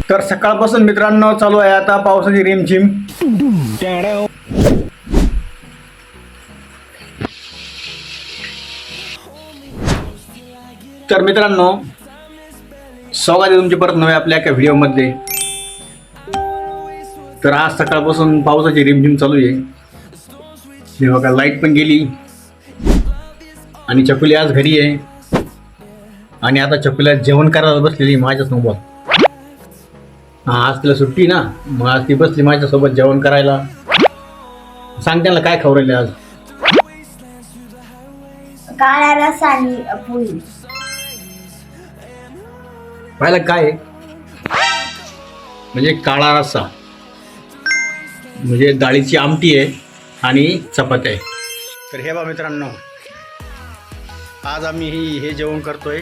तर सकाळपासून मित्रांनो चालू आहे आता पावसाची रिमझिम. तर मित्रांनो स्वागत आहे तुमचे परत नव्या आपल्या एका व्हिडिओमध्ये. तर आज सकाळपासून पावसाची रिमझिम चालू आहे. हे बघा लाईट पण गेली आणि चकुली आज घरी आहे आणि आता चकुलीला जेवण करायला बसलेली माझ्यासोबत. आज तिला सुट्टी ना, मग आज ती बसली माझ्यासोबत जेवण करायला. सांग त्याला काय खवरले आज. काळा रस्सा आणि पोळी. पाहिलं काय आहे? म्हणजे काळा रस्सा म्हणजे डाळीची आमटी आहे आणि चपाती आहे. तर हे बघा मित्रांनो आज आम्ही हे जेवण करतोय.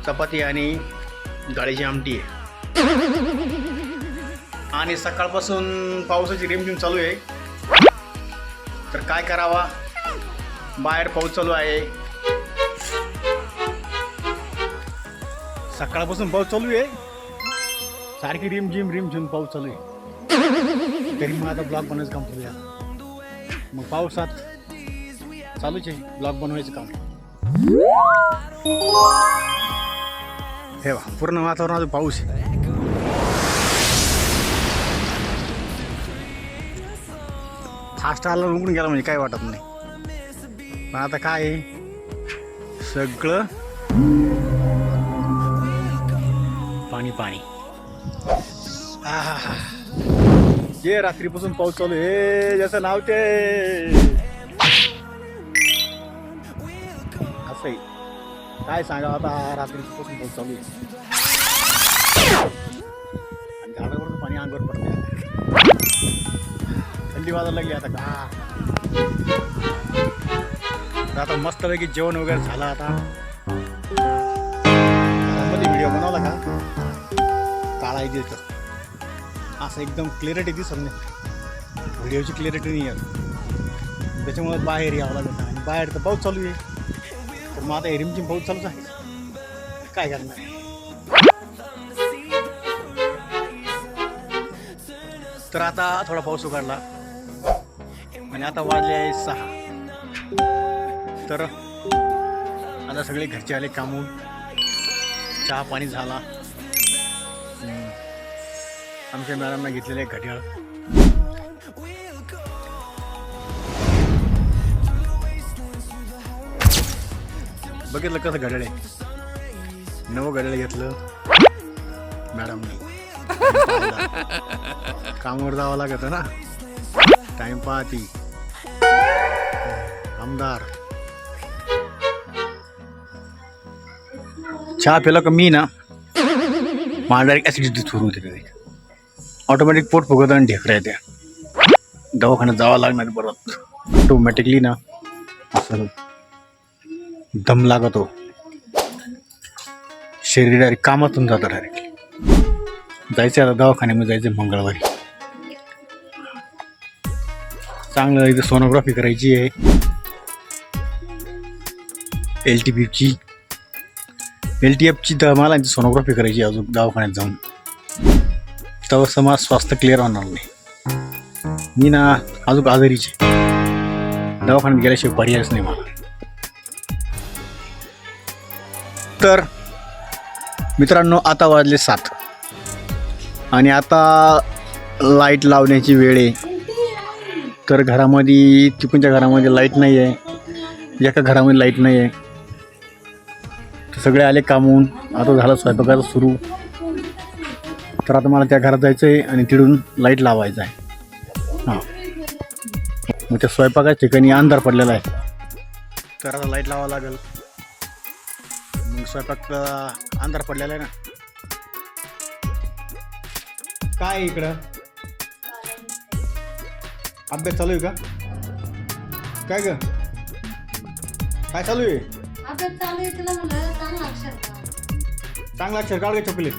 चपाती आणि डाळीची आमटी आहे आणि सकाळपासून पावसाची रिमझिम चालू आहे. तर काय करावा, बाहेर पाऊस चालू आहे. सकाळपासून पाऊस चालू आहे, सारखी रिमझिम पाऊस चालू आहे. तरी मग आता ब्लॉग बनवायचं काम करूया. मग पावसात चालूच आहे ब्लॉग बनवायचं काम. हे बघा पूर्ण वातावरणात पाऊस आहे. फास्ट आला उघडून गेला म्हणजे काय वाटत नाही. पण आता काय आहे, सगळं पाणी पाणी. जे रात्रीपासून पाऊस चालू आहे जसं नाव ते असं काय सांगा. आता रात्रीपासून पाऊस चालू आहे आणि झाडावरून पाणी अंगावर पडते. थंडी वाजायला लागली आता का. आता मस्तपैकी जेवण वगैरे झालं. आता घरामध्ये व्हिडिओ बनवला का काळा दिसतो असं एकदम क्लिअरिटी दिसत नाही. व्हिडिओची क्लिअरिटी नाही आहे त्याच्यामुळे बाहेर यावं लागतं आणि बाहेर तर पाऊस चालू आहे. तर मग आता रिमझिम पाऊस चालूच आहे, काय करणार. तर आता थोडा पाऊस उघडला आणि आता वाजले आहे 6. तर आता सगळे घरचे आले कामून, चहा पाणी झाला. आमच्या मॅडमना घेतलेले घड्याळ. बघितलं कसं घड्याळ आहे, नवं घड्याळ घेतलं मॅडमने. कामावर जावं लागत ना, टाइम पाहती आमदार. चहा पिला का मी ना मला डायरेक्ट ॲसिडिटी सुरू होते. कधी ऑटोमॅटिक पोट फुगत आणि ढेकऱ्या येत्या. दवाखान्यात जावं लागणार परत. ऑटोमॅटिकली ना असं दम लागतो, शरीर डायरेक्ट कामातून जातं. डायरेक्टली जायचं आता दवाखान्यामध्ये जायचं मंगळवारी. चांगलं इथं सोनोग्राफी करायची आहे LTFची. तर मला सोनोग्राफी करायची अजून दवाखान्यात जाऊन. तेव्हा समाज स्वास्थ्य क्लिअर होणार नाही. मी ना अजून आजारीचे, दवाखान्यात गेल्याशिवाय पर्यायच नाही मला. तर मित्रांनो आता वाजले 7 आणि आता लाईट लावण्याची वेळ आहे. तर घरामध्ये तिकडच्या घरामध्ये लाईट नाही आहे, एका घरामध्ये लाईट नाही आहे. तर सगळे आले कामून, आता झालं स्वयंपाकाचं सुरू. तर आता मला त्या घरात जायचं आहे आणि तिकडून लाईट लावायचं आहे. हां मग त्या स्वयंपाकाच्या ठिकाणी अंधार पडलेला आहे. तर आता लाईट लावावं लागेल. मग स्वयंपाक अंधार पडलेला आहे ना. काय इकडं अभ्यास चालू आहे का काय ग? काय चालू आहे? अभ्यास चालू आहे. तुला म्हणलं चांगला अक्षर काढ. चांगला अक्षर काढ ग चॉकलेट.